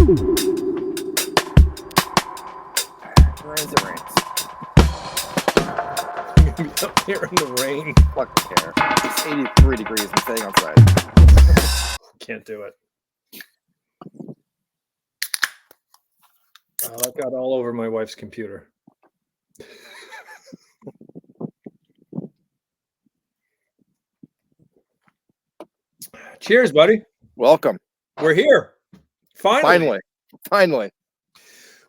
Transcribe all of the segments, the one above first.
It rains. I'm gonna be up here in the rain. Fuck care. It's 83 degrees. I'm staying outside. Can't do it. Oh, that got all over my wife's computer. Cheers, buddy. Welcome. We're here. Finally.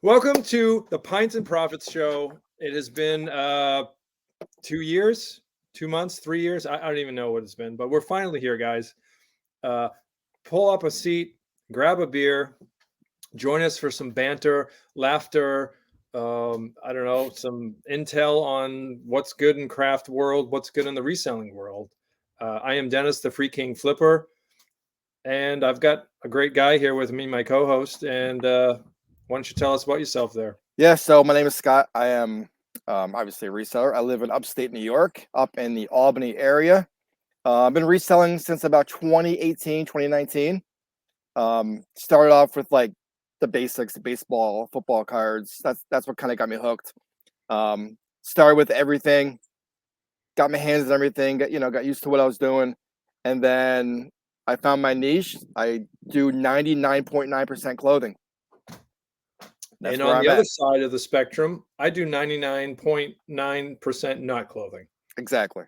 Welcome to the Pints and Profits show. It has been 2 years, 2 months, 3 years. I don't even know what it's been, but we're finally here, guys. Pull up a seat, grab a beer, join us for some banter, laughter, I don't know, some intel on what's good in craft world, what's good in the reselling world. I am Dennis, the Free King Flipper, and I've got a great guy here with me, my co-host. And why don't you tell us about yourself there? Yeah, so my name is Scott. I am obviously a reseller. I live in upstate New York, up in the Albany area. I've been reselling since about 2018, 2019. Started off with like the basics, baseball, football cards. That's what kind of got me hooked. Started with everything, got my hands on everything, got used to what I was doing. And then I found my niche. I do 99.9% clothing. That's and on the other side of the spectrum, I do 99.9% not clothing. Exactly.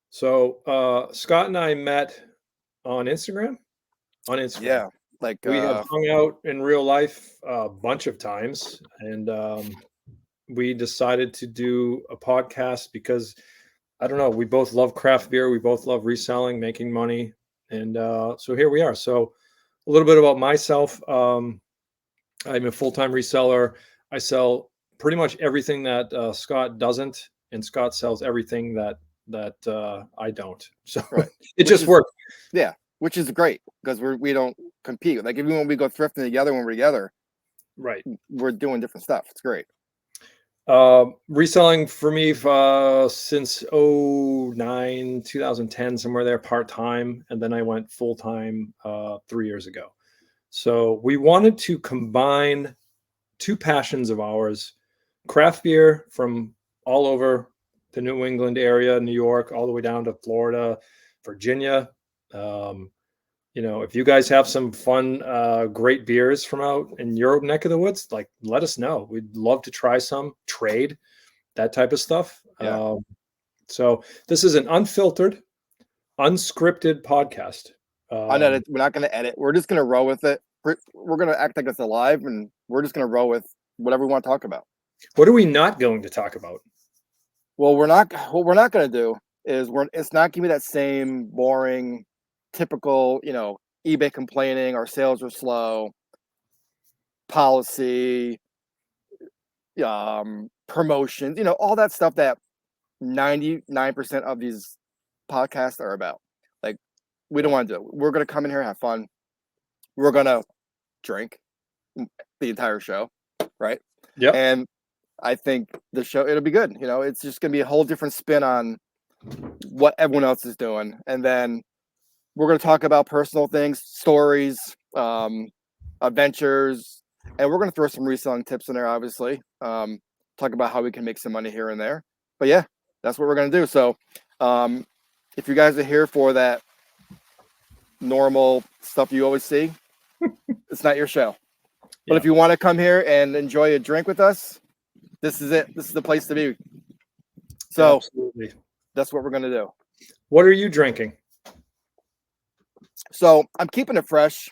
So Scott and I met on Instagram. Yeah. Like we have hung out in real life a bunch of times, and we decided to do a podcast because I don't know, we both love craft beer, we both love reselling, making money, and so here we are. So a little bit about myself. I'm a full-time reseller. I sell pretty much everything that Scott doesn't, and Scott sells everything that I don't. So right. It just works. Yeah, which is great because we don't compete. Like even when we go thrifting together, when we're together, right, we're doing different stuff. It's great. Reselling for me since 2010, somewhere there, part-time, and then I went full-time 3 years ago. So we wanted to combine two passions of ours: craft beer from all over the New England area, New York, all the way down to Florida, Virginia. If you guys have some fun, great beers from out in your neck of the woods, like, let us know. We'd love to try some, trade, that type of stuff. Yeah. So this is an unfiltered, unscripted podcast. We're not going to edit. We're just going to roll with it. We're going to act like it's alive, and we're just going to roll with whatever we want to talk about. What are we not going to talk about? Well, what we're not going to do is it's not going to be that same boring, typical, eBay complaining, our sales are slow, policy, promotions, all that stuff that 99% of these podcasts are about. Like, we don't want to do it. We're going to come in here and have fun. We're going to drink the entire show, right? Yeah. And I think the show, it'll be good. It's just going to be a whole different spin on what everyone else is doing. And then we're going to talk about personal things, stories, adventures, and we're going to throw some reselling tips in there, obviously. Talk about how we can make some money here and there. But yeah, that's what we're going to do. So if you guys are here for that normal stuff you always see, it's not your show. But if you want to come here and enjoy a drink with us, this is it. This is the place to be. So absolutely. That's what we're going to do. What are you drinking? So I'm keeping it fresh.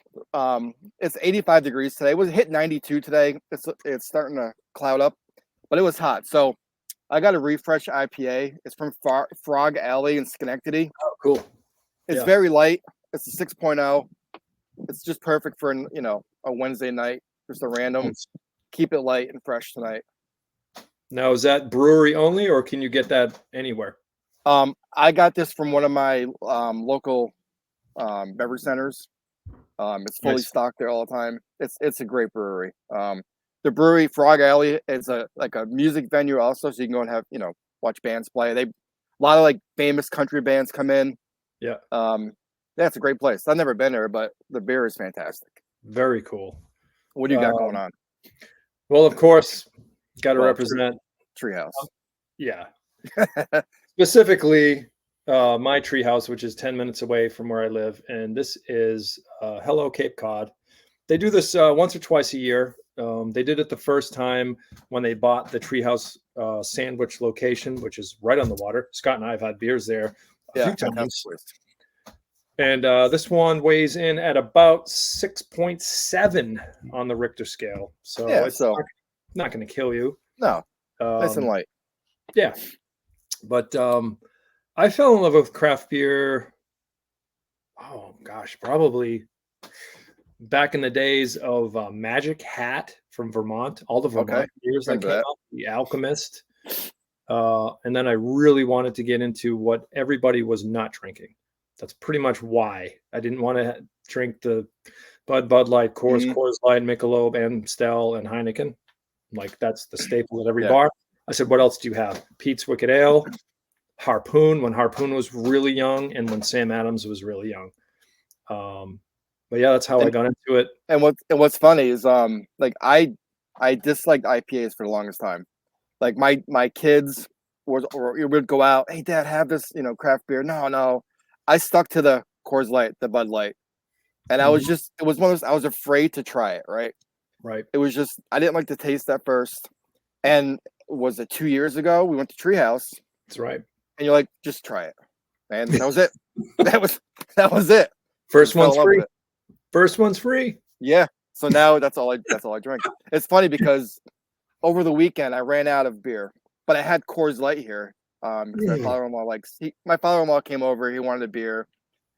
It's 85 degrees today. It was hit 92 today. It's starting to cloud up, but it was hot. So I got a Refresh IPA. It's from Frog Alley in Schenectady. Oh, cool. It's very light. It's a 6.0. It's just perfect for a Wednesday night. Just a random. Keep it light and fresh tonight. Now, is that brewery only, or can you get that anywhere? I got this from one of my local beverage centers. It's fully stocked there all the time. It's a great brewery. The brewery Frog Alley is like a music venue also, so you can go and have watch bands play. A lot of like famous country bands come in. Yeah. Yeah, it's a great place. I've never been there, but the beer is fantastic. Very cool. What do you got going on? Well, of course, got to Well, represent. Treehouse. Yeah. Specifically, my treehouse, which is 10 minutes away from where I live. And this is Hello Cape Cod. They do this once or twice a year. They did it the first time when they bought the treehouse sandwich location, which is right on the water. Scott and I have had beers there a few times. And this one weighs in at about 6.7 on the Richter scale. So Yeah, it's not going to kill you. No, nice and light. Yeah. But I fell in love with craft beer. Oh, gosh, probably back in the days of Magic Hat from Vermont, all the Vermont beers that came out, the Alchemist. And then I really wanted to get into what everybody was not drinking. That's pretty much why I didn't want to drink the Bud Light, Coors Light, Michelob, Amstel, and Heineken. Like that's the staple at every bar. I said, what else do you have? Pete's Wicked Ale, Harpoon, when Harpoon was really young, and when Sam Adams was really young. But yeah, that's how I got into it. And what's funny is like I disliked IPAs for the longest time. Like my kids would go out, hey dad, have this, craft beer. No. I stuck to the Coors Light, the Bud Light. And it was one of those, I was afraid to try it, right? Right. It was just I didn't like the taste at first. And was it 2 years ago? We went to Treehouse. That's right. And you're like, just try it. And that was it. that was it. First one's free. First one's free. Yeah. So now that's all I drink. It's funny because over the weekend I ran out of beer, but I had Coors Light here. My father-in-law came over, he wanted a beer.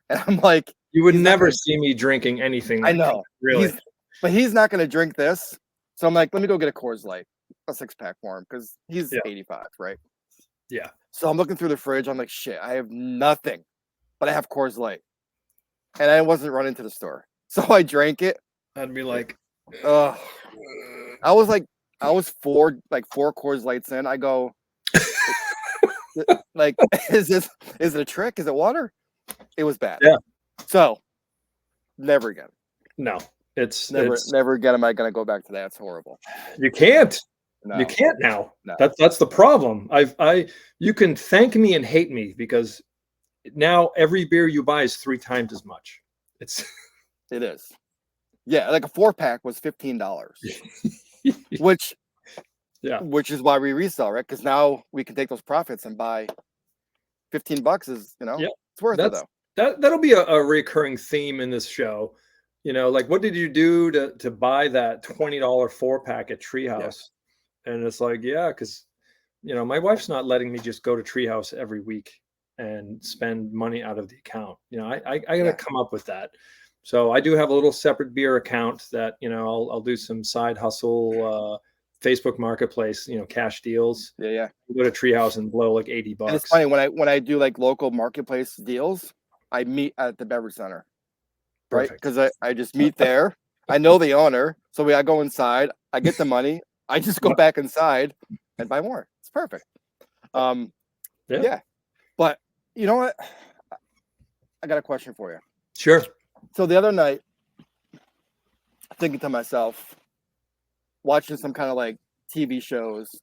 And I'm like, you would never see me drinking anything. I know. Really. But he's not gonna drink this. So I'm like, let me go get a Coors Light, a 6-pack for him, because he's 85, right? Yeah. So I'm looking through the fridge. I'm like, shit, I have nothing, but I have Coors Light. And I wasn't running to the store. So I drank it. I'd be like, I was four Coors Lights in. I go, like, is it a trick? Is it water? It was bad. Yeah. So never again. No, it's never again. Am I going to go back to that? It's horrible. You can't. No. You can't now. No. That's the problem. You can thank me and hate me because now every beer you buy is 3 times as much. It is. Yeah, like a 4-pack was $15, which is why we resell, right? Because now we can take those profits and buy $15 is, it's worth it though. That'll be a recurring theme in this show. Like what did you do to buy that $20 4-pack at Treehouse? Yeah. And it's like, because my wife's not letting me just go to Treehouse every week and spend money out of the account. I gotta come up with that. So I do have a little separate beer account that, I'll do some side hustle, Facebook Marketplace, cash deals. Yeah. Go to Treehouse and blow like $80. And it's funny when I do like local marketplace deals, I meet at the beverage center, right? Because I just meet there. I know the owner, so I go inside. I get the money. I just go back inside and buy more. It's perfect. Yeah. But you know what? I got a question for you. Sure. So the other night, thinking to myself, watching some kind of like TV shows,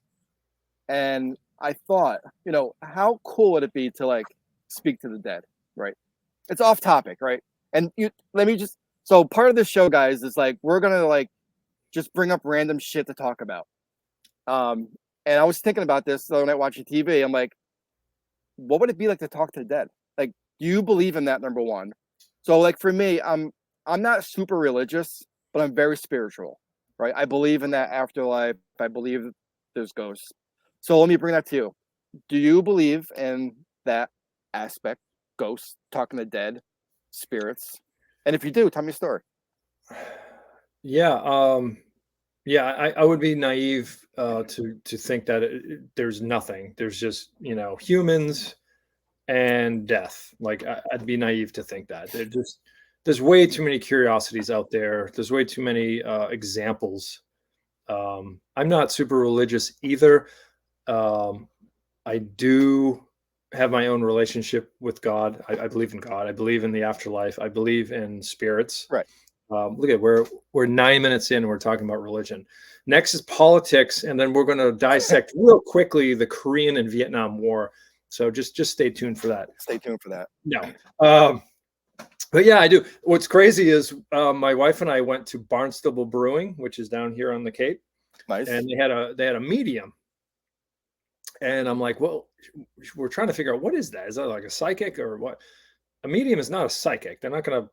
and I thought, how cool would it be to like speak to the dead, right? It's off topic, right? And so part of this show, guys, is like we're gonna like just bring up random shit to talk about. And I was thinking about this the other night watching TV. I'm like, what would it be like to talk to the dead? Like, do you believe in that? Number one. So like for me, I'm not super religious, but I'm very spiritual, right? I believe in that afterlife. I believe there's ghosts. So let me bring that to you. Do you believe in that aspect? Ghosts, talking to dead, spirits? And if you do, tell me a story. Yeah. I would be naive to think that there's nothing. There's just, humans and death. Like I'd be naive to think that. There's way too many curiosities out there. There's way too many examples. I'm not super religious either. I do have my own relationship with God. I believe in God. I believe in the afterlife. I believe in spirits. Right. Look at we're 9 minutes in. We're talking about religion. Next is politics, and then we're going to dissect real quickly the Korean and Vietnam War. So just stay tuned for that. Stay tuned for that. No, but yeah, I do. What's crazy is my wife and I went to Barnstable Brewing, which is down here on the Cape. Nice. And they had a medium, and I'm like, well, we're trying to figure out what is that? Is that like a psychic or what? A medium is not a psychic. They're not going to,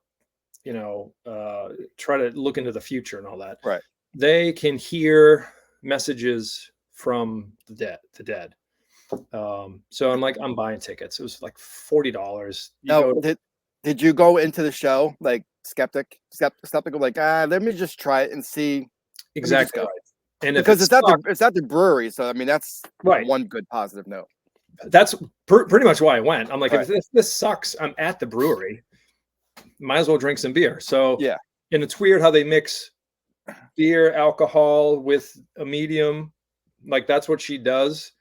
try to look into the future and all that. Right. They can hear messages from the dead. So I'm like, I'm buying tickets. It was like $40. Now, did you go into the show like skeptical, like let me just try it and see? Exactly right. And because it's not the brewery, so I mean that's right. One good positive note. That's pretty much why I went. I'm like, if this sucks, I'm at the brewery. Might as well drink some beer. So yeah, and it's weird how they mix beer, alcohol with a medium. Like that's what she does.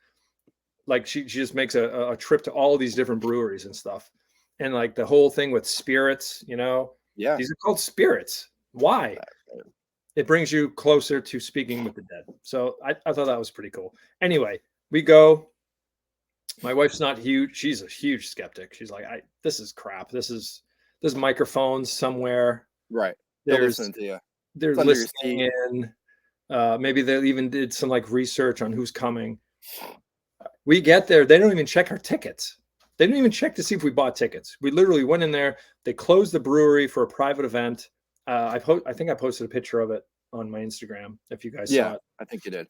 Like she just makes a trip to all these different breweries and stuff. And like the whole thing with spirits, yeah, these are called spirits. Why? It brings you closer to speaking with the dead. So I thought that was pretty cool. Anyway, we go. My wife's not huge. She's a huge skeptic. She's like, this is crap. There's microphones somewhere. Right. They're listening to you. They're listening in. Maybe they even did some like research on who's coming. We get there. They don't even check our tickets. They didn't even check to see if we bought tickets. We literally went in there. They closed the brewery for a private event. I think I posted a picture of it on my Instagram. If you guys saw it, I think you did.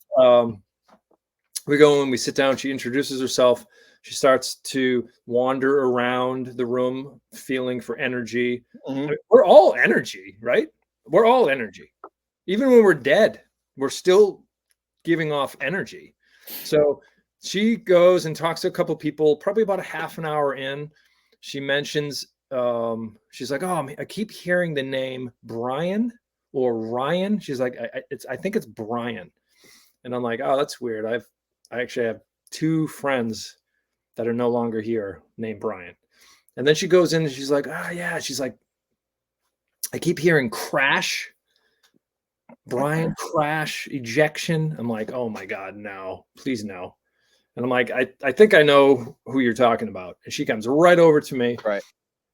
We go and we sit down. She introduces herself. She starts to wander around the room, feeling for energy. Mm-hmm. I mean, we're all energy, right? We're all energy. Even when we're dead, we're still giving off energy. So she goes and talks to a couple of people, probably about a half an hour in. She mentions, she's like, oh, I keep hearing the name Brian or Ryan. She's like, I think it's Brian. And I'm like, oh, that's weird. I actually have two friends that are no longer here named Brian. And then she goes in and she's like, yeah. She's like, I keep hearing crash, Brian, crash, ejection. I'm like, oh my God, no, please no. And I'm like, I think I know who you're talking about. And she comes right over to me. Right.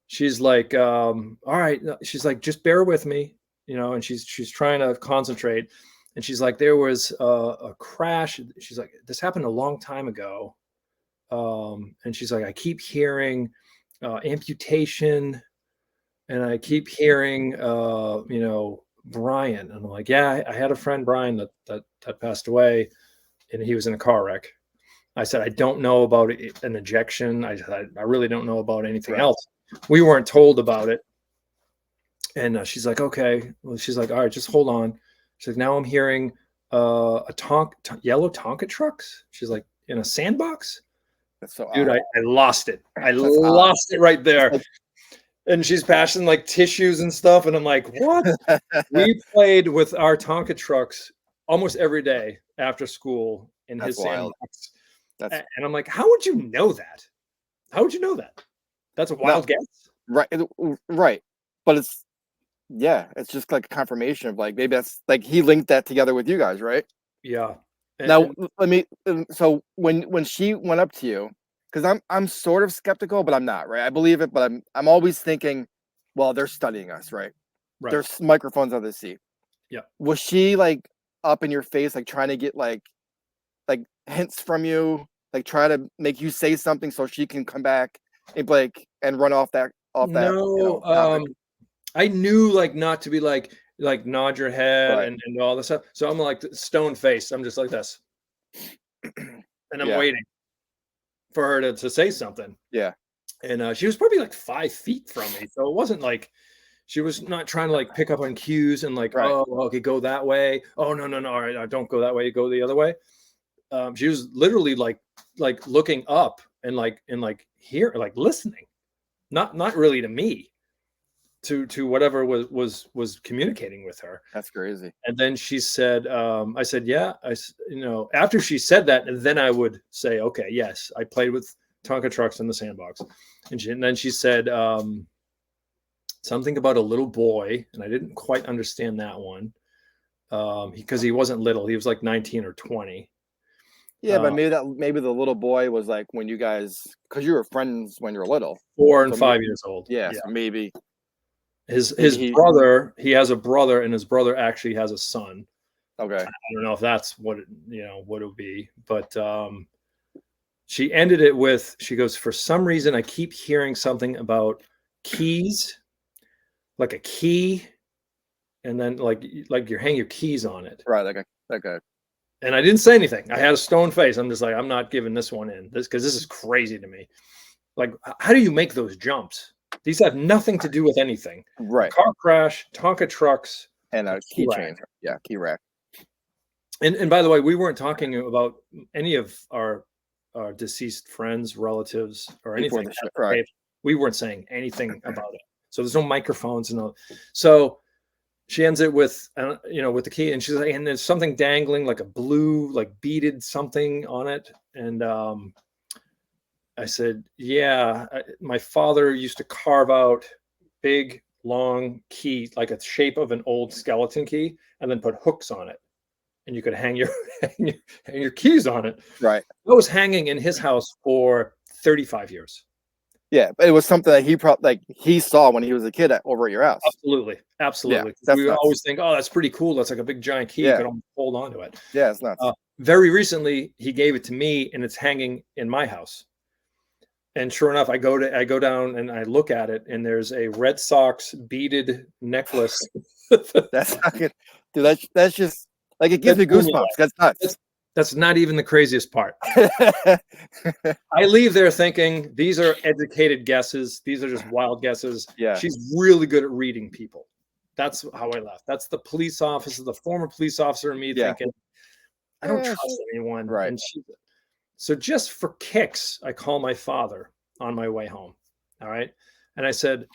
She's like, all right. She's like, just bear with me, and she's trying to concentrate. And she's like, there was a crash. She's like, this happened a long time ago. And she's like, I keep hearing amputation, and I keep hearing, Brian. And I'm like, yeah, I had a friend, Brian, that passed away, and he was in a car wreck. I said, I don't know about an ejection. I really don't know about anything else. We weren't told about it. And she's like, okay. Well, she's like, all right, just hold on. She's like, now I'm hearing yellow Tonka trucks. She's like, in a sandbox. That's so dude. odd. I lost it. I lost it right there. And she's passing like tissues and stuff. And I'm like, what? We played with our Tonka trucks almost every day after school in his sandbox. And I'm like, how would you know that? How would you know that? That's a wild guess. Right. But it's just like a confirmation of like, maybe that's like he linked that together with you guys, right? Yeah. So when she went up to you, because I'm sort of skeptical, but I'm not, right? I believe it, but I'm always thinking, well, they're studying us, right? There's microphones on the seat. Yeah. Was she like up in your face, like trying to get like hints from you, like try to make you say something so she can come back and and run off that? No, I knew like not to be like nod your head and all this stuff. So I'm like stone faced. I'm just like this, and I'm waiting for her to say something. Yeah. And she was probably like 5 feet from me, so it wasn't like she was not trying to like pick up on cues and like, oh, okay, go that way. Oh no, all right, don't go that way. Go the other way. She was literally like looking up and here, like listening, not really to me, to whatever was communicating with her. That's crazy. And then she said, I said, yeah, after she said that, then I would say, okay, yes, I played with Tonka trucks in the sandbox. And then she said, something about a little boy, and I didn't quite understand that one because he wasn't little. He was like 19 or 20. Yeah, but maybe the little boy was like when you guys, because you were friends when you were little. 4 and So 5 years old. yeah, so maybe his he brother, he has a brother, and his brother actually has a son. okay. I don't know if that's what what it would be, but she ended it with, she goes, for some reason I keep hearing something about keys, like a key, and then like you hang your keys on it. Right, like a And I didn't say anything. I had a stone face. I'm just like, I'm not giving this one in. Because this is crazy to me. Like, how do you make those jumps? These have nothing to do with anything. right. Car crash, Tonka trucks, And a keychain. Yeah, key rack. And by the way, we weren't talking about any of our deceased friends, relatives, or anything. Right. We weren't saying anything about it. So there's no microphones and all. So she ends it with, with the key, and she's like, and there's something dangling, like a blue, like beaded something on it. And I said, yeah, my father used to carve out big, long key, like a shape of an old skeleton key, and then put hooks on it. And you could hang your keys on it. Right. I was hanging in his house for 35 years. Yeah, but it was something that he saw when he was a kid over at your house. Absolutely. Yeah, we always think, oh, that's pretty cool. That's like a big giant key. Yeah. You could almost hold on to it. Yeah, it's nuts. Very recently, he gave it to me, and it's hanging in my house. And sure enough, I go down and I look at it, and there's a Red Sox beaded necklace. That's not good. Dude, that's just like, it gives me goosebumps. That's nuts. That's not even the craziest part. I leave there thinking these are educated guesses. These are just wild guesses. Yeah. She's really good at reading people. That's how I left. That's the police officer, the former police officer in me thinking, I don't trust anyone. Right. And so just for kicks, I call my father on my way home. All right. And I said,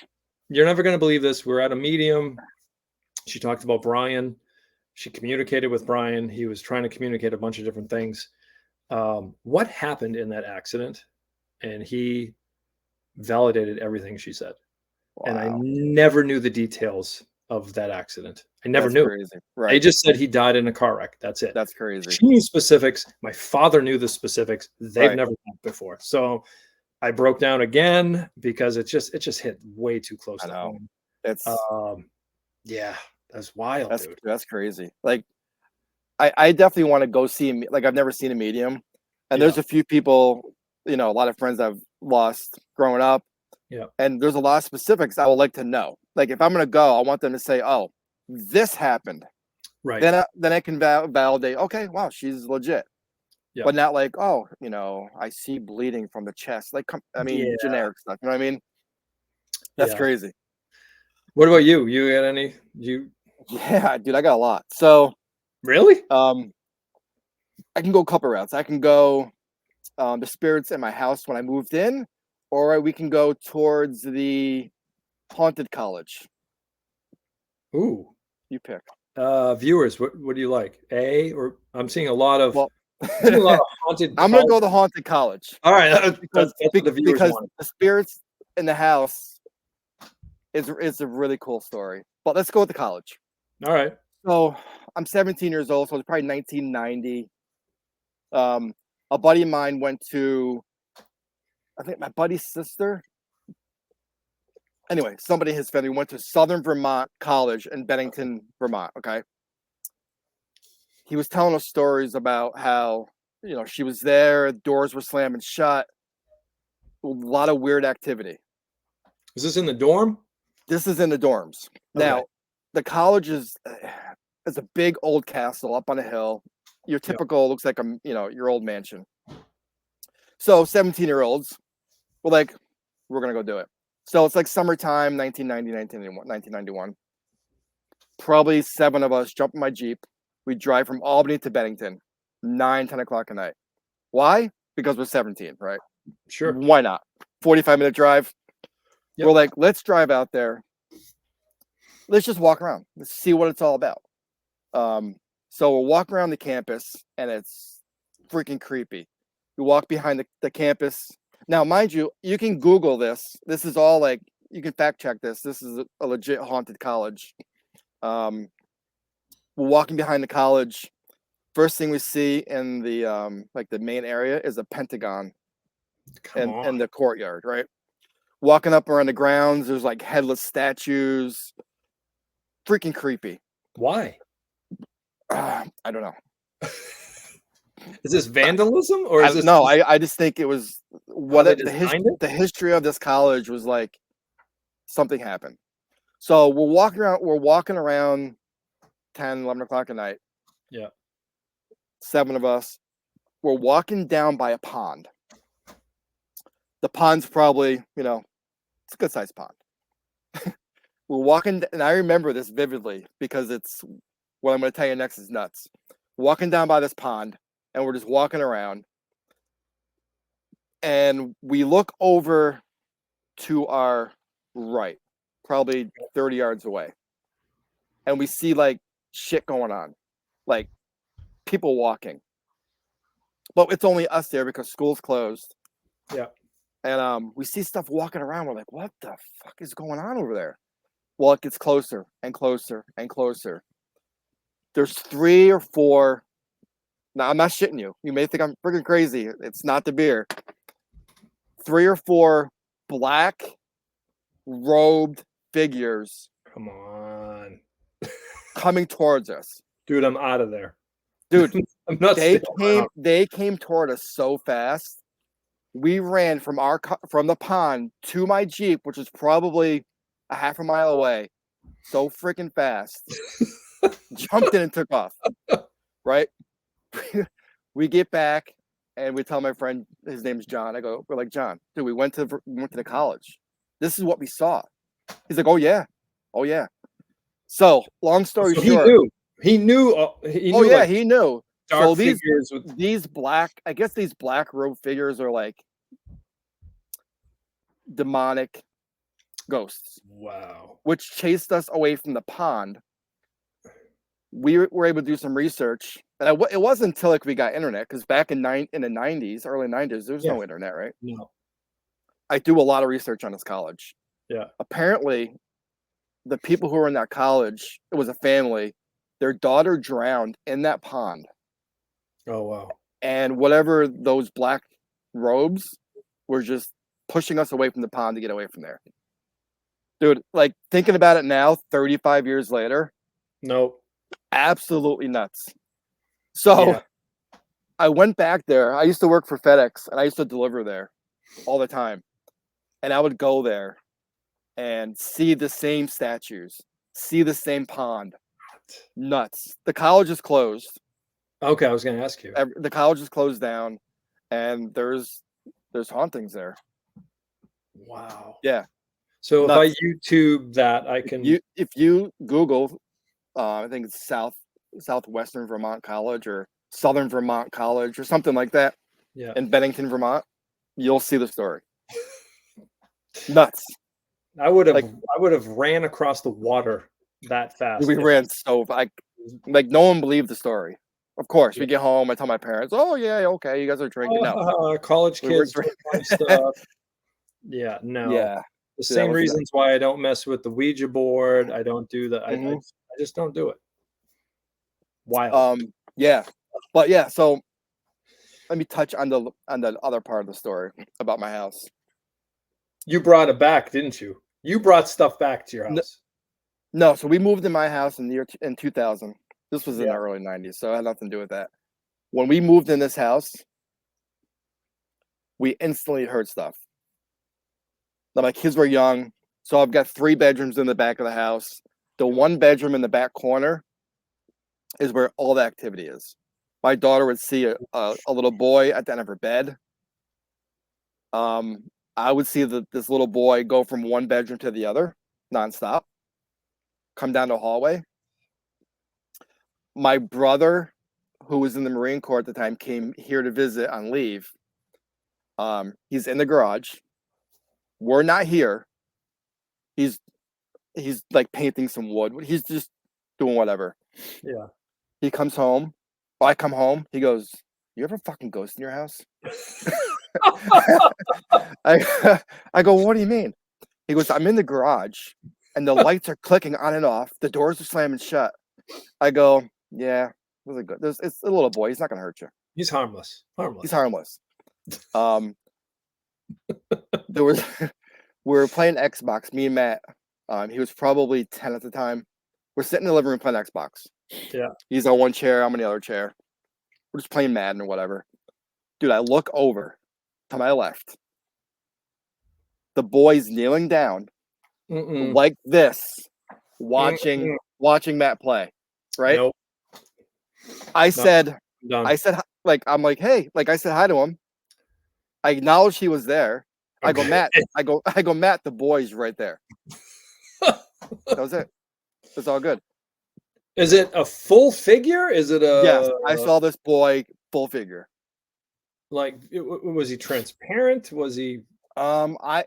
you're never going to believe this. We're at a medium. She talked about Brian. She communicated with Brian. He was trying to communicate a bunch of different things. What happened in that accident? And he validated everything she said. Wow. And I never knew the details of that accident. I never knew. Crazy. Right. They just said he died in a car wreck. That's it. That's crazy. She knew specifics. My father knew the specifics. They've never done before. So I broke down again because it just hit way too close to home. It's yeah. That's wild, dude. That's crazy. Like, I definitely want to go see, like, I've never seen a medium. And there's a few people, a lot of friends I've lost growing up. Yeah. And there's a lot of specifics I would like to know. Like, if I'm going to go, I want them to say, oh, this happened. Right. Then I can validate, okay, wow, she's legit. Yeah. But not like, oh, I see bleeding from the chest. Like, generic stuff. You know what I mean? That's crazy. What about you? You got any? Yeah, dude, I got a lot. So really, I can go a couple routes. I can go the spirits in my house when I moved in, or we can go towards the haunted college. Ooh, you pick. Viewers, what do you like? Or I'm seeing a lot of haunted. I'm gonna go the haunted college. All right, because the spirits in the house is a really cool story. But let's go with the college. All right. So I'm 17 years old, so it's probably 1990. A buddy of mine went to, I think my buddy's sister. Anyway, somebody in his family went to Southern Vermont College in Bennington, Vermont. Okay. He was telling us stories about how, she was there, doors were slamming shut, a lot of weird activity. Is this in the dorm? This is in the dorms. Okay. Now, the college is a big old castle up on a hill. Your typical looks like your old mansion. So 17-year-olds were like, we're gonna go do it. So it's like summertime, 1991. Probably 7 of us jump in my Jeep. We drive from Albany to Bennington, 9-10 o'clock at night. Why? Because we're 17, right? Sure. Why not? 45-minute drive. Yep. We're like, let's drive out there. Let's just walk around. Let's see what it's all about. So we'll walk around the campus, and it's freaking creepy. We walk behind the campus. Now, mind you, you can Google this. This is all like you can fact check this. This is a legit haunted college. We're walking behind the college. First thing we see in the like the main area is a pentagon in the courtyard, right? Walking up around the grounds, there's like headless statues. Freaking creepy. Why? I don't know. Is this vandalism or is this no? I just think it was what they the history of this college was like. Something happened. So we're walking around 10, 11 o'clock at night. Yeah. 7 of us. We're walking down by a pond. The pond's probably, it's a good sized pond. We're walking, and I remember this vividly because it's what I'm going to tell you next is nuts. Walking down by this pond, and we're just walking around, and we look over to our right, probably 30 yards away, and we see like shit going on, like people walking, but it's only us there because school's closed. Yeah. And we see stuff walking around. We're like, what the fuck is going on over there? Well, it gets closer and closer and closer. There's 3 or 4. Now, I'm not shitting you. You may think I'm freaking crazy. It's not the beer. 3 or 4 black robed figures. Come on. Coming towards us. Dude, I'm out of there. Dude, I'm not they came toward us so fast. We ran from the pond to my Jeep, which is probably a half a mile away, so freaking fast. Jumped in and took off. Right? We get back and we tell my friend, his name's John. We're like, John, dude, we went to the college. This is what we saw. He's like, oh yeah. So long story short, he knew. Oh yeah, like, he knew. So these black robe figures are like demonic ghosts. Wow. Which chased us away from the pond. We were able to do some research, and it wasn't until like we got internet, because back in the 90s, early 90s, there was no internet, right? No. I do a lot of research on this college. Yeah. Apparently, the people who were in that college, it was a family. Their daughter drowned in that pond. Oh, wow. And whatever those black robes were just pushing us away from the pond to get away from there. Dude, like thinking about it now, 35 years later. Nope. Absolutely nuts. So I went back there. I used to work for FedEx and I used to deliver there all the time. And I would go there and see the same statues, see the same pond. Nuts. The college is closed. Okay, I was going to ask you. The college is closed down, and there's hauntings there. Wow. Yeah. So nuts. If I YouTube that, I can. If you Google, I think it's Southwestern Vermont College or Southern Vermont College or something like that. Yeah. In Bennington, Vermont, you'll see the story. Nuts. I would have ran across the water that fast. We ran so like no one believed the story. Of course, we get home. I tell my parents, "Oh yeah, okay, you guys are drinking." No, college kids stuff. Yeah, no. Yeah, the same reasons why I don't mess with the Ouija board. I don't do that. I just don't do it. Wild. Yeah, but yeah. So let me touch on the other part of the story about my house. You brought it back, didn't you? You brought stuff back to your house. No, so we moved in my house in 2000. This was in the early 90s, so it had nothing to do with that. When we moved in this house, we instantly heard stuff. Now, my kids were young, so I've got 3 bedrooms in the back of the house. The 1 bedroom in the back corner is where all the activity is. My daughter would see a little boy at the end of her bed. I would see this little boy go from 1 bedroom to the other, nonstop. Come down the hallway. My brother, who was in the Marine Corps at the time, came here to visit on leave. He's in the garage. We're not here. He's like painting some wood. He's just doing whatever. Yeah. He comes home. I come home. He goes, "You ever fucking ghost in your house?" I go, "What do you mean?" He He goes, I'm in the garage and the lights are clicking on and off. The doors are slamming shut. I go, yeah, really good. It's a little boy. He's not going to hurt you. He's harmless. He's harmless. There was, we were playing Xbox, me and Matt. He was probably 10 at the time. We're sitting in the living room playing Xbox. Yeah. He's on one chair, I'm on the other chair. We're just playing Madden or whatever. Dude, I look over to my left. The boy's kneeling down like this, watching Matt play. Right? Nope. I said, like, I'm like, hey, like I said hi to him. I acknowledged he was there. Okay. I go, Matt, the boy's right there. That was it. It's all good. Is it a full figure? Is it a? Yes, I saw this boy full figure. Like, was he transparent? Was he? I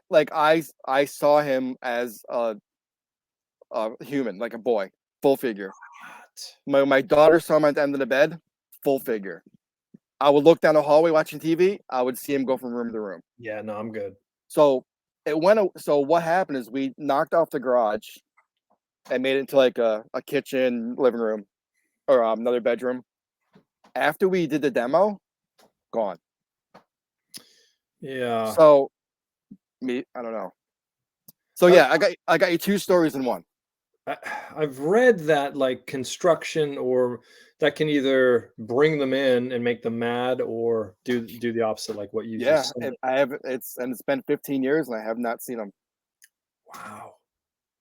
saw him as a human, like a boy, full figure. My daughter saw him at the end of the bed, full figure. I would look down the hallway watching TV. I would see him go from room to room. Yeah, no, I'm good. So So what happened is we knocked off the garage and made it into like a kitchen, living room, or another bedroom. After we did the demo, gone. Yeah. So I don't know. So yeah, I got you two stories in one. I've read that like construction or that can either bring them in and make them mad or do the opposite, like what you just said. It's been 15 years and I have not seen them. Wow.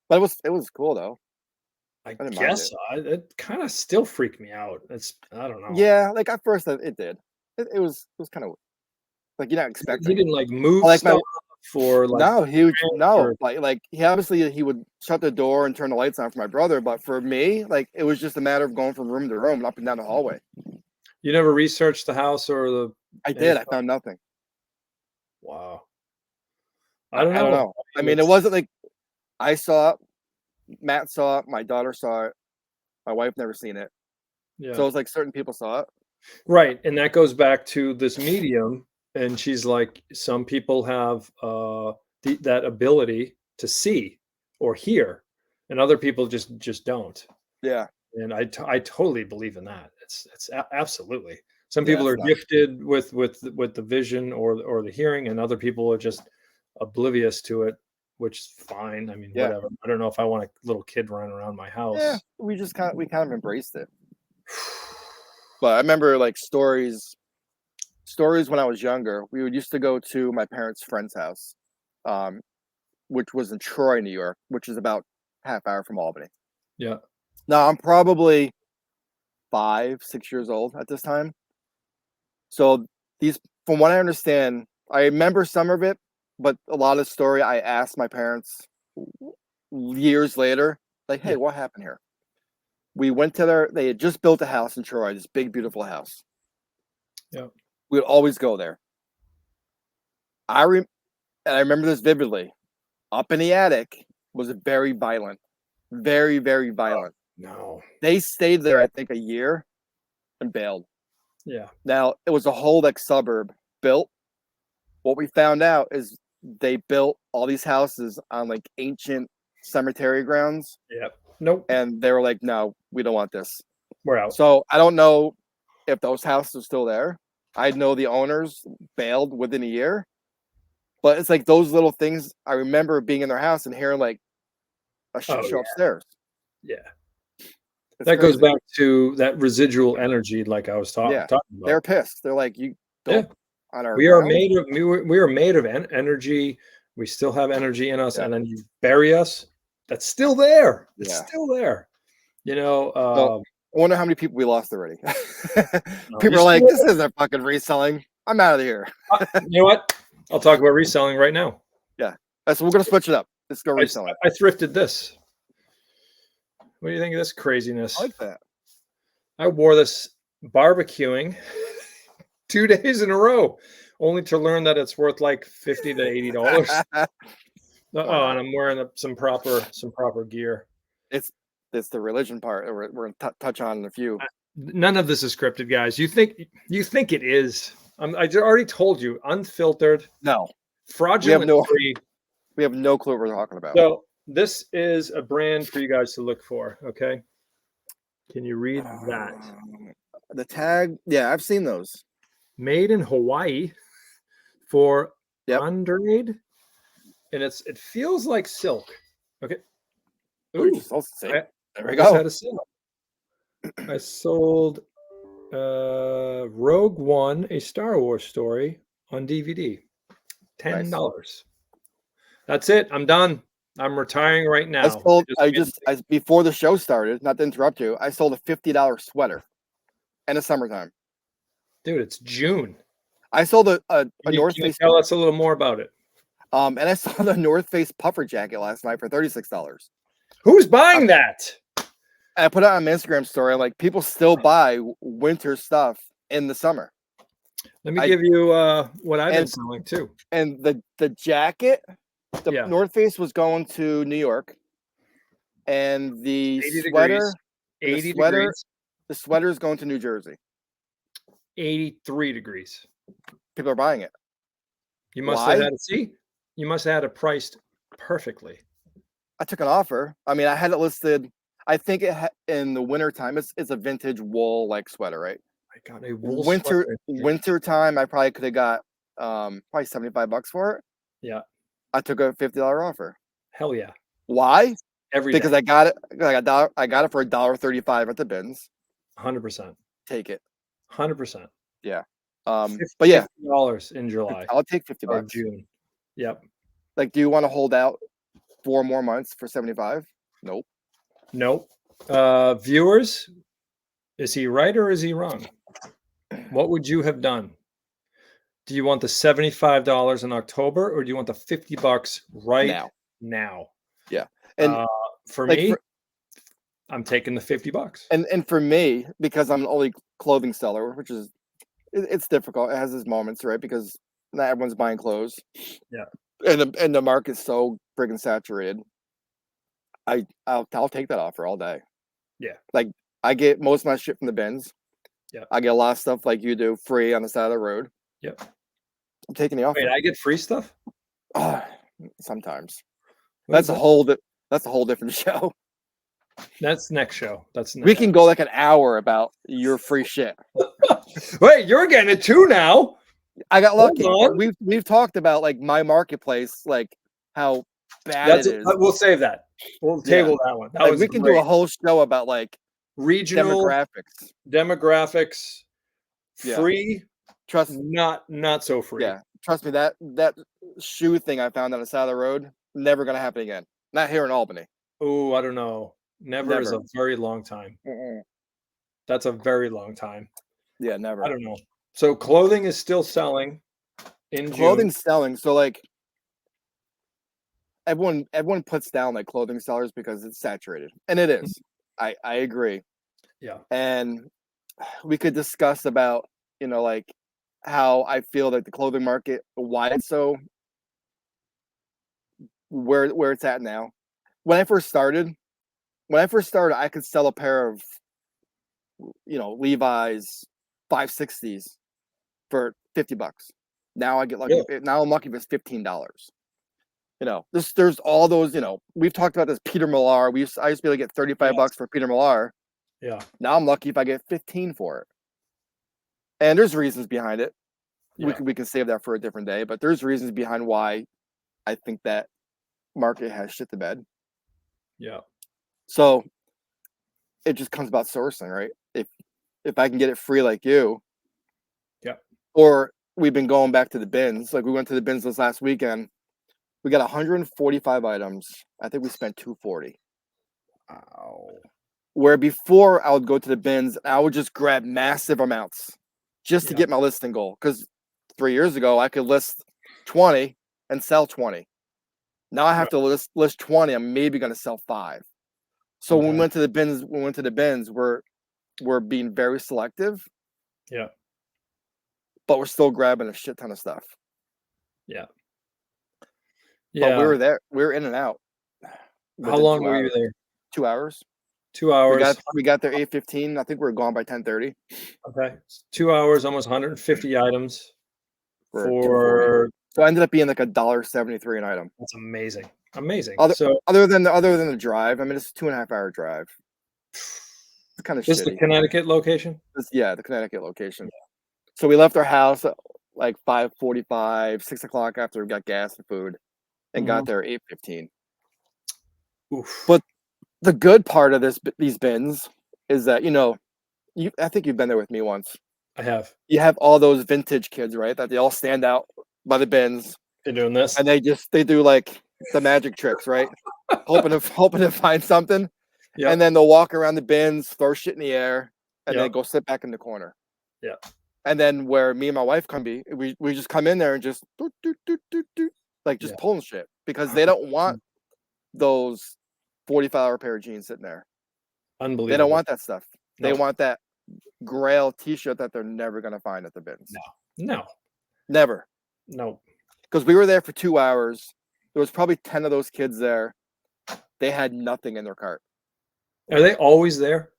But it was cool though. I guess it kind of still freaked me out. I don't know. Yeah, like at first it did. It was kind of like you're not expecting. He didn't like move stuff for like like he would shut the door and turn the lights on for my brother, but for me, like it was just a matter of going from room to room and up and down the hallway. You never researched the house or the? I did. I found nothing. Wow. I don't know. I mean, it wasn't like I saw it. Matt saw it. My daughter saw it. My wife never seen it. Yeah. So it was like certain people saw it. Right, and that goes back to this medium. And she's like, some people have that ability to see or hear, and other people just don't. Yeah. And I totally believe in that. It's absolutely. Some people are gifted with the vision or the hearing, and other people are just oblivious to it, which is fine. I mean, whatever. I don't know if I want a little kid running around my house. Yeah, we kind of embraced it. But I remember like stories when I was younger. We used to go to my parents' friend's house, which was in Troy, New York, which is about half hour from Albany. Yeah. Now I'm probably 5, 6 years old at this time. So from what I understand, I remember some of it, but a lot of the story I asked my parents years later, like, hey, what happened here? We went to they had just built a house in Troy, this big, beautiful house. Yeah. We would always go there. I remember this vividly. Up in the attic was very violent. Very, very violent. No. They stayed there, I think, a year and bailed. Yeah. Now, it was a whole like suburb built. What we found out is they built all these houses on like ancient cemetery grounds. Yeah. Nope. And they were like, no, we don't want this. We're out. So I don't know if those houses are still there. I know the owners bailed within a year. But it's like those little things. I remember being in their house and hearing like a show upstairs. Yeah. That goes back to that residual energy, like I was talking about. They're pissed. They're like, you don't on our we are made of energy. We still have energy in us, and then you bury us. That's still there. It's still there. You know, I wonder how many people we lost already. People are like, this isn't fucking reselling. I'm out of here. You know what? I'll talk about reselling right now. Yeah. So we're going to switch it up. Let's go reselling. I thrifted this. What do you think of this craziness? I like that. I wore this barbecuing 2 days in a row, only to learn that it's worth like $50 to $80. And I'm wearing some proper gear. It's the religion part we're going to touch on in a few. None of this is scripted, guys. You think it is? I already told you, unfiltered. No, fraudulent free. We have no clue what we're talking about. So this is a brand for you guys to look for. Okay. Can you read that? The tag, yeah, I've seen those. Made in Hawaii for Yep. underage, and it feels like silk. Okay. Ooh, Ooh, there I we just go. had a sale. I sold Rogue One, a Star Wars story on DVD. $10. That's it. I'm done. I'm retiring right now. Before the show started, not to interrupt you, I sold a $50 sweater in the summertime. Dude, it's June. I sold a North Can you Face. tell us a little more about it? And I saw the North Face puffer jacket last night for $36. Who's buying that? I put it on my Instagram story. Like, people still buy winter stuff in the summer. Let me give you what I've been selling too. And the jacket, North Face was going to New York, and the sweater, the sweater is going to New Jersey. 83 degrees. People are buying it. You must have had it. See, you must have had it priced perfectly. I took an offer. I mean, I had it listed. I think in the winter time, it's a vintage wool like sweater, right? I got a wool sweater. Winter time, I probably could have got probably $75 for it. Yeah. I took a $50 offer. Hell yeah. Why? Because day. I got it. I got it for $1.35 at the bins. 100%. Take it. 100%. Yeah. But yeah, $50 in July. I'll take $50. June. Yep. Like, do you want to hold out 4 more months for 75? Nope. Nope. Viewers, is he right or is he wrong? What would you have done? Do you want the $75 in October, or do you want the $50 right now? Yeah. And for me, I'm taking the $50. And for me, because I'm the only clothing seller, which is it's difficult. It has its moments, right? Because not everyone's buying clothes. Yeah. And the market's so freaking saturated. I'll take that offer all day. Yeah. Like, I get most of my shit from the bins. Yeah. I get a lot of stuff like you do, free on the side of the road. Yep. I'm taking the offer. Wait, I get free stuff? Sometimes. That's a whole different show. That's next show. We can go like an hour about your free shit. Wait, you're getting it too now. I got lucky. We've talked about like my marketplace, like how bad it is. We'll save that. We'll table that one. We can do a whole show about like regional demographics. Free. Trust me. Not so free. Yeah. Trust me, that shoe thing I found on the side of the road, never gonna happen again. Not here in Albany. Oh, I don't know. Never is a very long time. That's a very long time. Yeah, never. I don't know. So clothing is still selling in June. Clothing's selling. So like everyone puts down like clothing sellers because it's saturated. And it is. I agree. Yeah. And we could discuss about, like how I feel like the clothing market, why it's so where it's at now. When I first started, I could sell a pair of, Levi's 560s for $50. Now I get lucky. Really? Now I'm lucky if it's $15. There's all those. We've talked about this Peter Millar. I used to be able to get $35 for Peter Millar. Yeah. Now I'm lucky if I get 15 for it. And there's reasons behind it. Yeah. We can save that for a different day. But there's reasons behind why I think that market has shit the bed. Yeah. So it just comes about sourcing, right? If I can get it free like you. Yeah. Or we've been going back to the bins. Like we went to the bins this last weekend. We got 145 items. I think we spent $240. Wow. Where before I would go to the bins, I would just grab massive amounts just to get my listing goal. Because 3 years ago, I could list 20 and sell 20. Now I have to list 20. I'm maybe going to sell 5. So when we went to the bins, we're being very selective. Yeah. But we're still grabbing a shit ton of stuff. Yeah. But we were there. We were in and out. How long were you there? 2 hours. 2 hours. We got there 8:15. I think we were gone by 10:30. Okay. 2 hours, almost 150 items for So it ended up being like $1.73 an item. That's amazing. Amazing. Other So other than the drive, I mean, it's a 2.5 hour drive. It's kind of this is the shitty. Connecticut location? Yeah, the Connecticut location. So we left our house at like 5:45, 6 o'clock after we got gas and food, and got Mhm. there at 8:15. Oof. But the good part of these bins is that I think you've been there with me once. I have. You have all those vintage kids, right? That they all stand out by the bins, You're doing this? and they do like the magic tricks, right? hoping to find something, and Yep. then they'll walk around the bins, throw shit in the air, and then Yep. go sit back in the corner. Yeah. And then where me and my wife come be, we just come in there and just doot, doot, doot, doot, doot, like just Yeah. pulling shit because they don't want those $45 pair of jeans sitting there. They don't Unbelievable. want that stuff. They Nope. want that Grail T-shirt that they're never gonna find at the bins. No. Never. No. Because we were there for 2 hours. There was probably 10 of those kids there. They had nothing in their cart. Are they always there?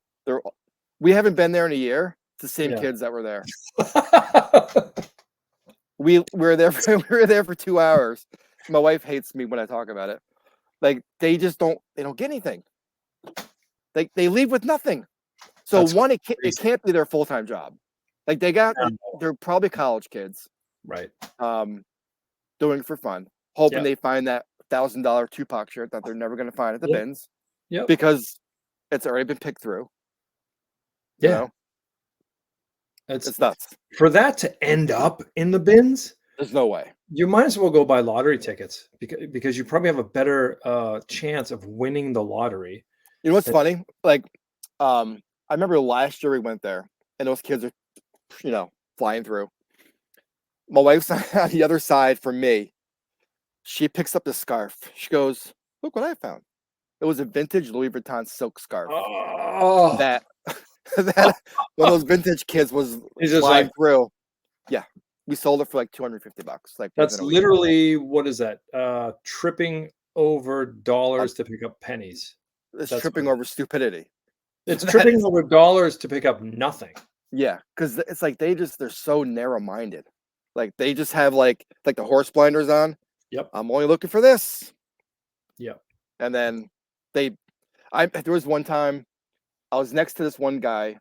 We haven't been there in a year. It's the same Yeah. kids that were there. We were there for 2 hours. My wife hates me when I talk about it. Like they don't get anything. They leave with nothing. So That's one, it crazy. can't be their full-time job. Like they're probably college kids, Right. doing it for fun, hoping Yep. they find that $1,000 Tupac shirt that they're never gonna find at the Yep. bins Yep. because it's already been picked through. You Yeah. know? It's It's nuts. for that to end up in the bins, There's no way. you might as well go buy lottery tickets because you probably have a better chance of winning the lottery. You know what's It- funny? Like, I remember last year we went there, and those kids are, flying through. My wife's on the other side from me. She picks up the scarf. She goes, "Look what I found." It was a vintage Louis Vuitton silk scarf Oh, that that one of those vintage kids was he's just flying like, through. Yeah, we sold it for like $250. Like that's within a week. literally what is that? Tripping over dollars to pick up pennies. It's That's tripping what over stupidity. it's That tripping is- over dollars to pick up nothing. Yeah, because it's like they're so narrow-minded. Like they just have like the horse blinders on. Yep. I'm only looking for this. Yep. And then there was one time I was next to this one guy,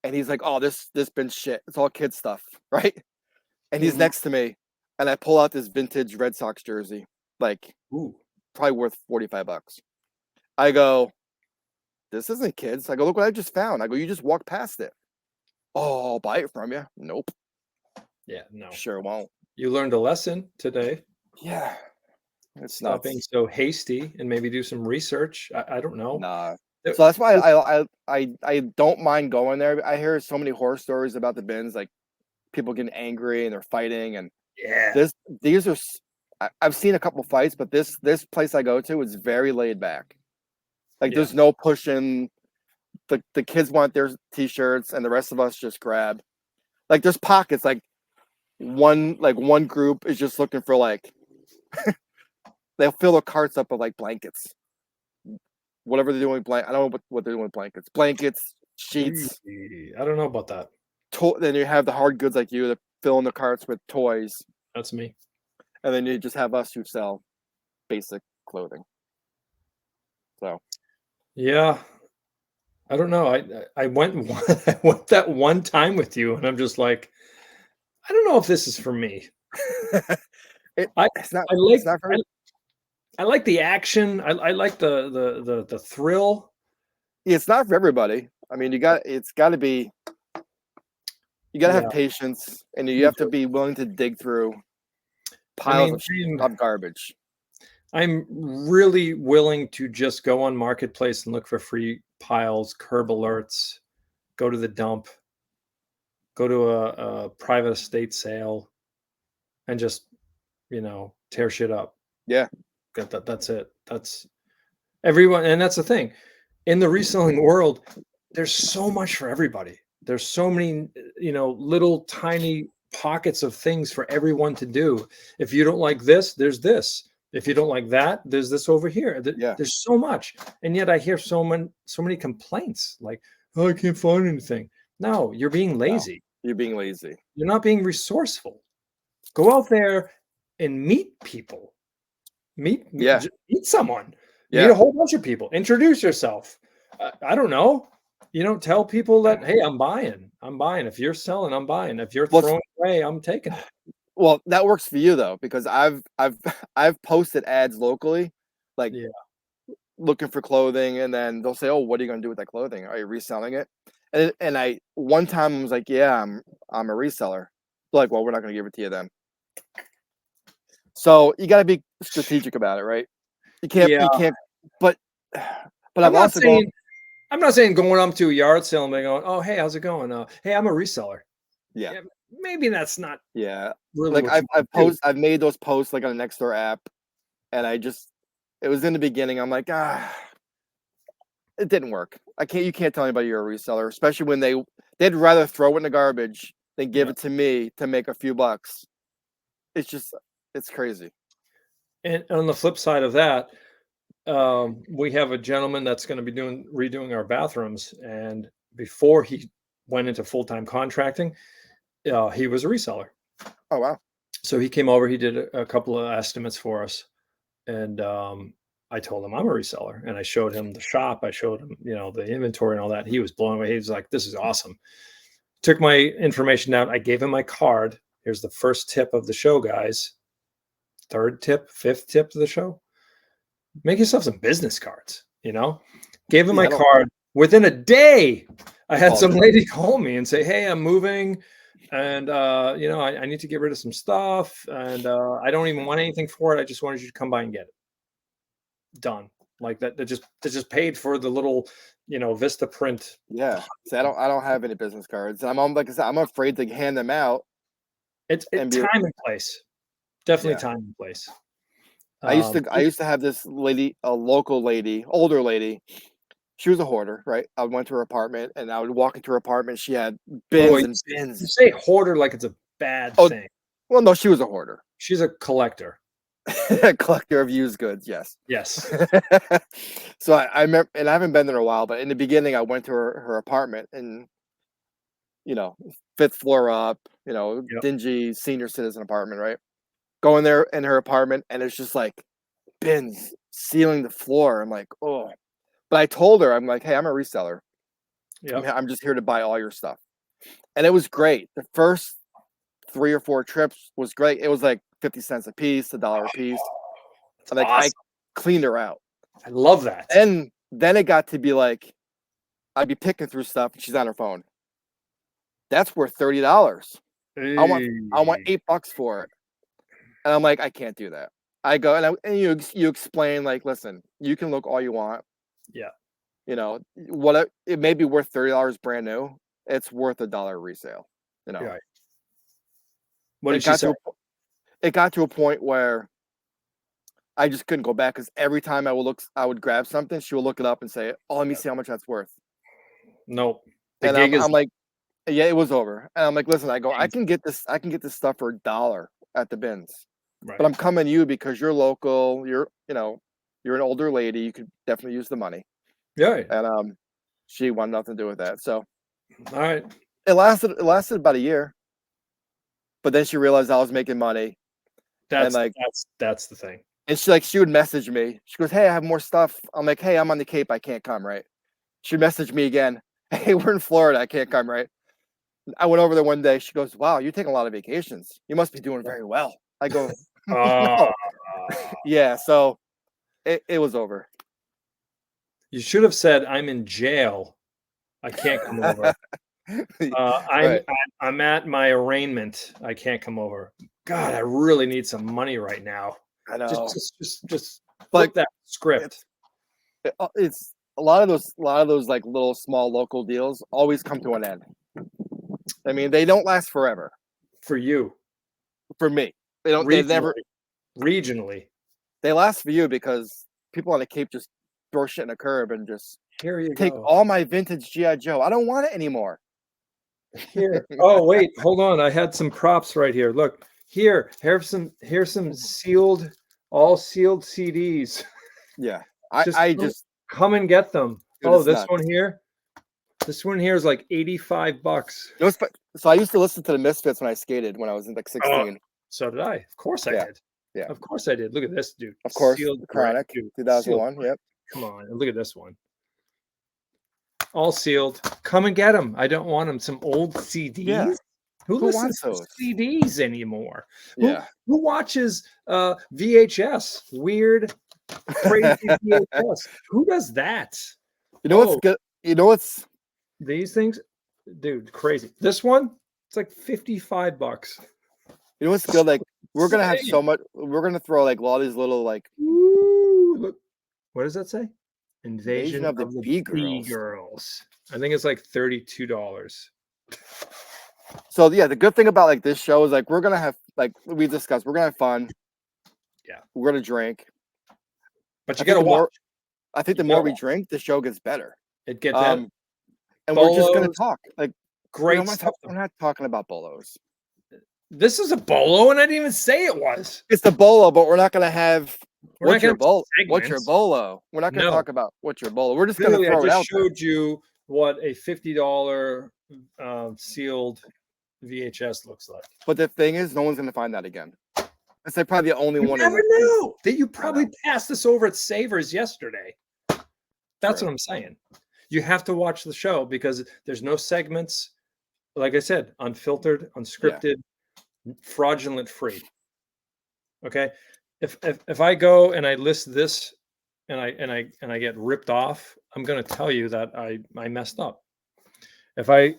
and he's like, "Oh, this been shit. It's all kid stuff, right?" And he's Mhm. next to me, and I pull out this vintage Red Sox jersey, like Ooh. probably worth $45. I go, "This isn't kids." I go, "Look what I just found." I go, "You just walked past it." "Oh, I'll buy it from you." Nope, Yeah. No. sure won't. You learned a lesson today. Yeah, it's Stop being nuts. so hasty and maybe do some research. I don't know. Nah. There- So that's why I don't mind going there. I hear so many horror stories about the bins, like people getting angry and they're fighting, and Yeah. these are I've seen a couple fights, but this place I go to is very laid back. Like Yeah. there's no pushing. The kids want their t-shirts, and the rest of us just grab. Like there's pockets. Like one group is just looking for like they'll fill their carts up with like blankets, whatever they're doing with I don't know what they're doing with blankets, sheets. I don't know about that. Then you have the hard goods like you that fill in the carts with toys, That's me. and then you just have us who sell basic clothing. So Yeah. I don't know. I went I went that one time with you, and I'm just like, I don't know if this is for me. it's not. I like It's not for. I like the action. I like the thrill. It's not for everybody. I mean, it's got to be. You got to Yeah. have patience, and you You have to be willing to dig through piles of garbage. I'm really willing to just go on Marketplace and look for free piles, curb alerts, go to the dump, go to a private estate sale, and just tear shit up. Yeah. That's it. That's everyone, and that's the thing. In the reselling world, there's so much for everybody. There's so many, little tiny pockets of things for everyone to do. If you don't like this, there's this. If you don't like that, there's this over here. Yeah. There's so much. And yet I hear so many complaints like, "Oh, I can't find anything." No, you're being lazy. You're being lazy. You're not being resourceful. Go out there and meet people. Meet Yeah. meet someone. Meet Yeah. a whole bunch of people. Introduce yourself. I don't know. You know, tell people that, hey, I'm buying. I'm buying. If you're selling, I'm buying. If you're What's throwing away, I'm taking it. Well, that works for you though, because I've posted ads locally, like Yeah. looking for clothing, and then they'll say, "Oh, what are you gonna do with that clothing? Are you reselling it?" And I one time I was like, "Yeah, I'm a reseller." They're like, "Well, we're not gonna give it to you then." So you got to be strategic about it, right? Yeah. You can't. But but I'm I've not also gone. saying I'm not saying going up to a yard sale and going, "Oh, hey, how's it going? Hey, I'm a reseller." Yeah, Yeah, maybe that's not yeah. really Like what you want to do. I've made those posts like on the Nextdoor app, and it was in the beginning. I'm like, it didn't work. You can't tell anybody you're a reseller, especially when they'd rather throw it in the garbage than give Yeah. it to me to make a few bucks. It's just it's crazy. And on the flip side of that, we have a gentleman that's going to be redoing our bathrooms, and before he went into full-time contracting, he was a reseller. Oh wow. So he came over, he did a couple of estimates for us, and I told him I'm a reseller, and I showed him the shop, I showed him, you know, the inventory and all that. He was blown away. He was like, "This is awesome." Took my information down. I gave him my card. Here's the first tip of the show, guys. Third tip, fifth tip of the show. Make yourself some business cards, you know? Gave him Yeah, my I don't card. Within a day, I he had called some you. lady call me and say, "Hey, I'm moving, and you know, I need to get rid of some stuff, and I don't even want anything for it. I just wanted you to come by and get it done." Like that. They just paid for the little, you know, Vista print. Yeah. See, I don't have any business cards. Like I said, I'm afraid to hand them out It's and be time and place. Definitely yeah. time and place. I used to have this lady, a local lady, older lady. She was a hoarder, right? I went to her apartment and I would walk into her apartment. She had Oh, bins and you bins. say hoarder like it's a bad Oh, thing. well, no, she was a hoarder. She's a collector. A collector of used goods, yes. Yes. So I remember, and I haven't been there in a while, but in the beginning, I went to her apartment and, you know, fifth floor up, you know, Yep. dingy senior citizen apartment, right? Go in there in her apartment and it's just like bins sealing the floor. I'm like, oh. But I told her, I'm like, hey, I'm a reseller. Yep. I'm just here to buy all your stuff. And it was great. The first 3 or 4 trips was great. It was like 50 cents a piece, $1 a piece. It's And like I awesome. cleaned her out. I love that. And then it got to be like I'd be picking through stuff and she's on her phone. That's worth $30. I want Hey. $8 for it. And I'm like, I can't do that. I go and you explain like, listen, you can look all you want. Yeah. You know, it may be worth $30 brand new. It's worth $1 resale. You know, Right. What did it she got say? to it got to a point where I just couldn't go back because every time I would grab something, she would look it up and say, "Oh, let me see how much that's worth." Nope. The And gig is I'm like, "Yeah, it was over." And I'm like, "Listen, right. I can get this stuff for $1 at the bins, but Right. I'm coming to you because you're local. You know, you're an older lady. You could definitely use the money." Yeah. And she wanted nothing to do with that. So All right. it lasted about a year, but then she realized I was making money, and That's like, that's the thing. and she would message me. She goes, "Hey, I have more stuff." I'm like, "Hey, I'm on the Cape. I can't come." Right? She messaged me again. "Hey, we're in Florida. I can't come." Right? I went over there one day. She goes, "Wow, you're taking a lot of vacations. You must be doing very well." I go, Uh, "No." Yeah. So it was over. you should have said, "I'm in jail. I can't come over. Uh, I'm Right. at, I'm at my arraignment. I can't come over. God, I really need some money right now." I Just know. just just just flip But that script it's it's a lot of those like little small local deals always come to an end. I mean, they don't last forever for you for me. They never regionally. Regionally. they last for you because people on the Cape just throw shit in a curb and just Here you take go. all my vintage GI Joe. I don't want it anymore. Here. Oh, wait, hold on. I had some props right here. Look, here's some sealed, all sealed CDs. Yeah, Just I come, just come and get them. dude, Oh, it's this nuts. one here. This one here is like $85. So I used to listen to the Misfits when I skated when I was in like Oh, 16. So did I. Of course I Yeah. did. Yeah. Of course I did. Look at this, dude. Of course, Sealed the grant, Chronic, dude. Sealed 2001. grant. Yep. Come on. And look at this one. All sealed. Come and get them. I don't want them. Some old CDs. Yeah. Who Who listens wants to those? CDs anymore? Yeah. Who watches VHS? Weird, crazy VHS. Who does that? You know what's Oh, good? You know what's these things, dude, crazy. This one, it's like $55. you know what's good? Like we're gonna have Insane. so much. We're gonna throw like all these little like Ooh, look. What does that say? Invasion Invasion of the of the B-girls. B-girls. I think it's like $32. So yeah, the good thing about like this show is like we're gonna have like we discussed, we're gonna have fun. Yeah. We're gonna drink. But you I think gotta watch. I think the You more gotta we watch. drink, the show gets better. It get better. And we're just gonna Bolos, talk. Like great stuff. we're not talking about bolos. This is a bolo, and I didn't even say it was. It's the bolo, but we're not gonna have We're what's not your gonna have what's your segments. bolo. We're not gonna No. talk about what's your bolo. We're just gonna Literally, I throw it just out there. showed you what a $50 sealed VHS looks like. But the thing is, no one's gonna find that again. That's like probably the only You one. never in the, know that you probably passed this over at Savers yesterday. That's True. what I'm saying. You have to watch the show because there's no segments. Like I said, unfiltered, unscripted, fraudulent free. Okay. If I go and I list this and I get ripped off, I'm going to tell you that I messed up. If I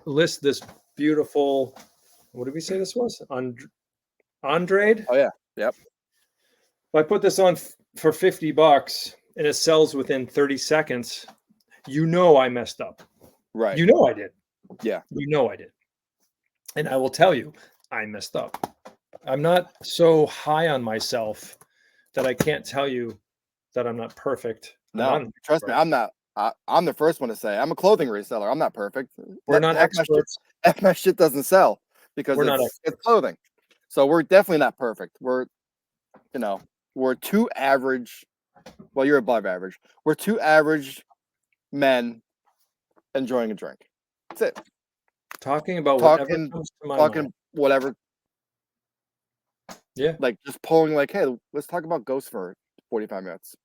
list this beautiful, what did we say this was? Andrade? Oh yeah. Yep. If I put this on for $50 and it sells within 30 seconds, you know I messed up. Right. You know I did. Yeah. You know I did. And I will tell you, I messed up. I'm not so high on myself that I can't tell you that I'm not perfect. No, trust me, I'm not. I'm the first one to say I'm a clothing reseller. I'm not perfect. We're not experts. My shit doesn't sell because it's clothing. So we're definitely not perfect. We're two average. Well, you're above average. We're two average men enjoying a drink. That's it. Talking about whatever comes to my mind. Whatever. Yeah. Like just pulling like, hey, let's talk about ghosts for 45 minutes.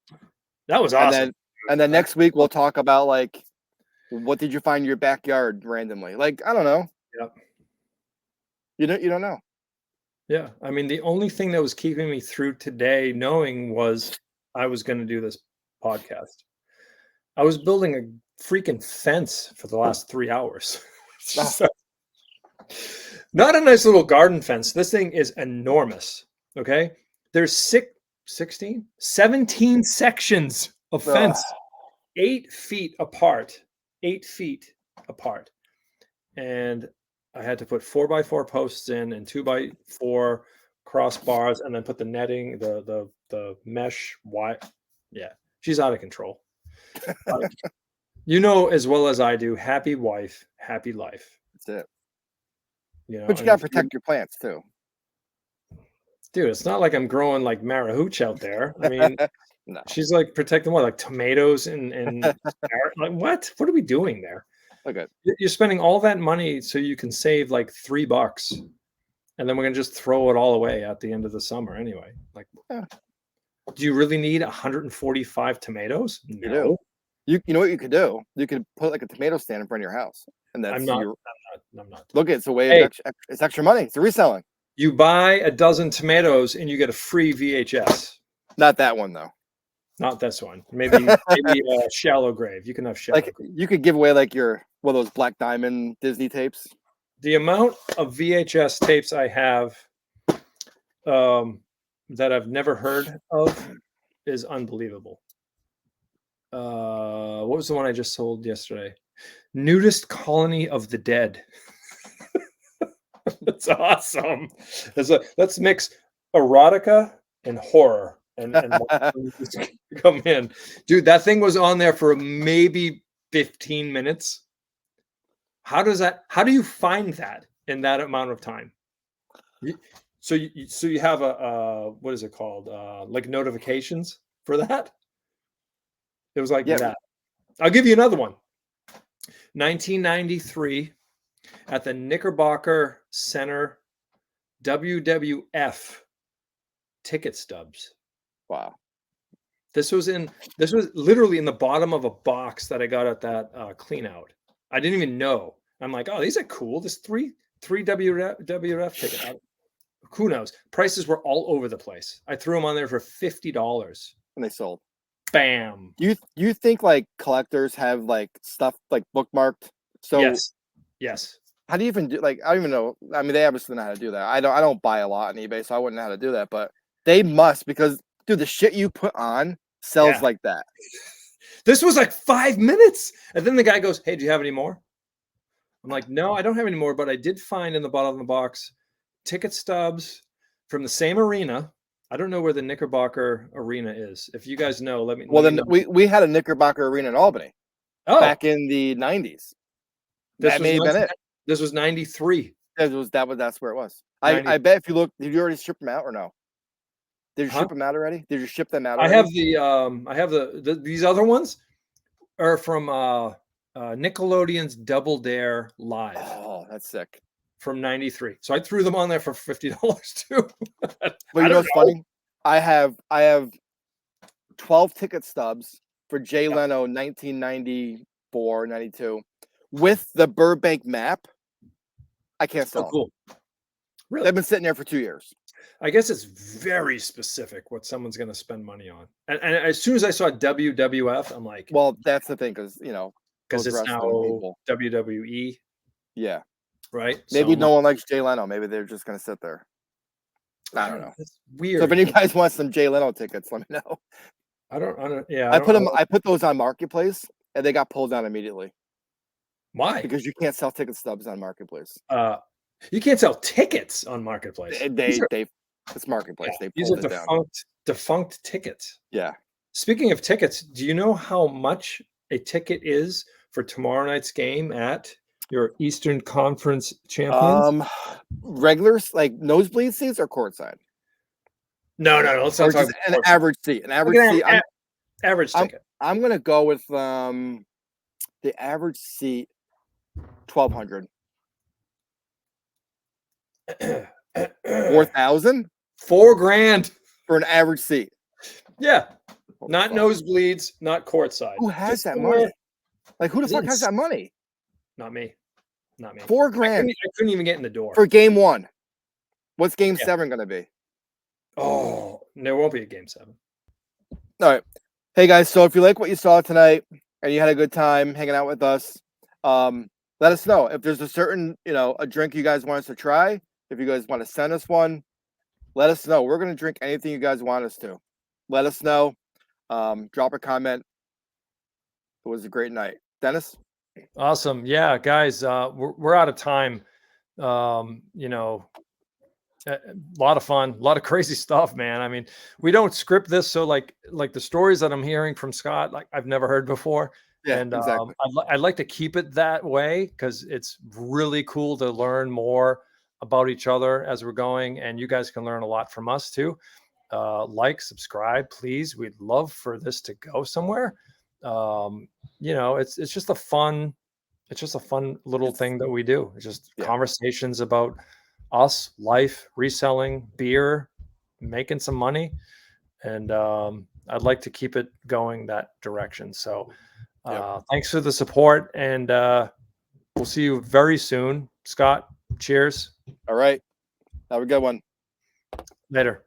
That was awesome. And then next week we'll talk about like, what did you find in your backyard randomly? Like, I don't know. Yep. You don't know. Yeah. I mean, the only thing that was keeping me through today knowing was I was going to do this podcast. I was building a freaking fence for the last 3 hours. Not a nice little garden fence. This thing is enormous. Okay. There's 17 sections of fence, 8 feet apart. 8 feet apart. And I had to put 4x4 posts in and 2x4 crossbars and then put the netting, the mesh wire. Yeah. She's out of control. You know as well as I do, happy wife, happy life. That's it. You know, but you gotta protect your plants too. Dude, it's not like I'm growing like Marahooch out there. I mean, no. She's like protecting what, like tomatoes and like what? What are we doing there? Okay. You're spending all that money so you can save like $3, and then we're gonna just throw it all away at the end of the summer anyway. Like, do you really need 145 tomatoes? No. You do. You know what you could do? You could put like a tomato stand in front of your house, and that's I'm not. Look, it's a way of it's extra money. It's a reselling. You buy a dozen tomatoes and you get a free VHS. Not that one though. Not this one. Maybe a Shallow Grave. You can have Shallow Grave. You could give away like one of those Black Diamond Disney tapes. The amount of VHS tapes I have that I've never heard of is unbelievable. What was the one I just sold yesterday? Nudist Colony of the Dead. That's awesome. Let's mix erotica and horror and come in. Dude, that thing was on there for maybe 15 minutes. How do you find that in that amount of time? So you have a what is it called? Like notifications for that? It was like that. I'll give you another one. 1993 at the Knickerbocker Center WWF ticket stubs. Wow. This was literally in the bottom of a box that I got at that clean out. I didn't even know. I'm like, oh, these are cool. There's three WWF tickets. Who knows? Prices were all over the place. I threw them on there for $50. And they sold. Bam. You think like collectors have like stuff like bookmarked? So yes. How do you even do, like, I don't even know. I mean, they obviously know how to do that. I don't buy a lot on eBay, so I wouldn't know how to do that, but they must, because dude, the shit you put on sells like that. This was like 5 minutes. And then the guy goes, hey, do you have any more? I'm like, no, I don't have any more, but I did find in the bottom of the box ticket stubs from the same arena. I don't know where the Knickerbocker Arena is. If you guys know, let me Well, let then me know. we had a Knickerbocker Arena in Albany back in the 90s. That may have been it. This was 93. That's where it was. I bet if you look, did you already ship them out or no? Did you ship them out already? Did you ship them out already? I have these other ones are from Nickelodeon's Double Dare Live. Oh, that's sick. From 93. So I threw them on there for $50 too. But you know what's funny? I have 12 ticket stubs for Jay Leno 1994, 92 with the Burbank map. I can't sell. Cool. Really? They've been sitting there for 2 years. I guess it's very specific what someone's going to spend money on. And as soon as I saw WWF, I'm like, well, that's the thing, because it's now WWE. Yeah. Right. Maybe no one likes Jay Leno. Maybe they're just going to sit there. I don't know. It's weird. So if any guys want some Jay Leno tickets, let me know. I don't. Yeah. I put those on Marketplace and they got pulled down immediately. Why? Because you can't sell ticket stubs on Marketplace. You can't sell tickets on Marketplace. It's Marketplace. They pulled it down. Defunct tickets. Yeah. Speaking of tickets, do you know how much a ticket is for tomorrow night's game at your Eastern Conference champions? Regulars, like nosebleed seats or courtside? No. Let's not talk an average seat. Average ticket. I'm gonna go with the average seat, 1,200. 4,000? $4,000 for an average seat. Yeah. Not nosebleeds, not courtside. Who has that money? Like, who the fuck has that money? Not me. $4,000. I couldn't even get in the door. For game 1. What's game 7 going to be? Oh, there won't be a game 7. All right. Hey, guys. So if you like what you saw tonight and you had a good time hanging out with us, let us know. If there's a certain, a drink you guys want us to try, if you guys want to send us one, let us know. We're going to drink anything you guys want us to. Let us know. Drop a comment. It was a great night. Dennis? Awesome. Yeah, guys, we're out of time. A lot of fun, a lot of crazy stuff, man. I mean, we don't script this. So like the stories that I'm hearing from Scott, like I've never heard before. Yeah, and exactly. I'd like to keep it that way because it's really cool to learn more about each other as we're going. And you guys can learn a lot from us too. Like, subscribe, please. We'd love for this to go somewhere. It's just a fun little thing that we do. It's just conversations about us, life, reselling, beer, making some money. And I'd like to keep it going that direction. So thanks for the support, and we'll see you very soon. Scott, cheers. All right. Have a good one. Later.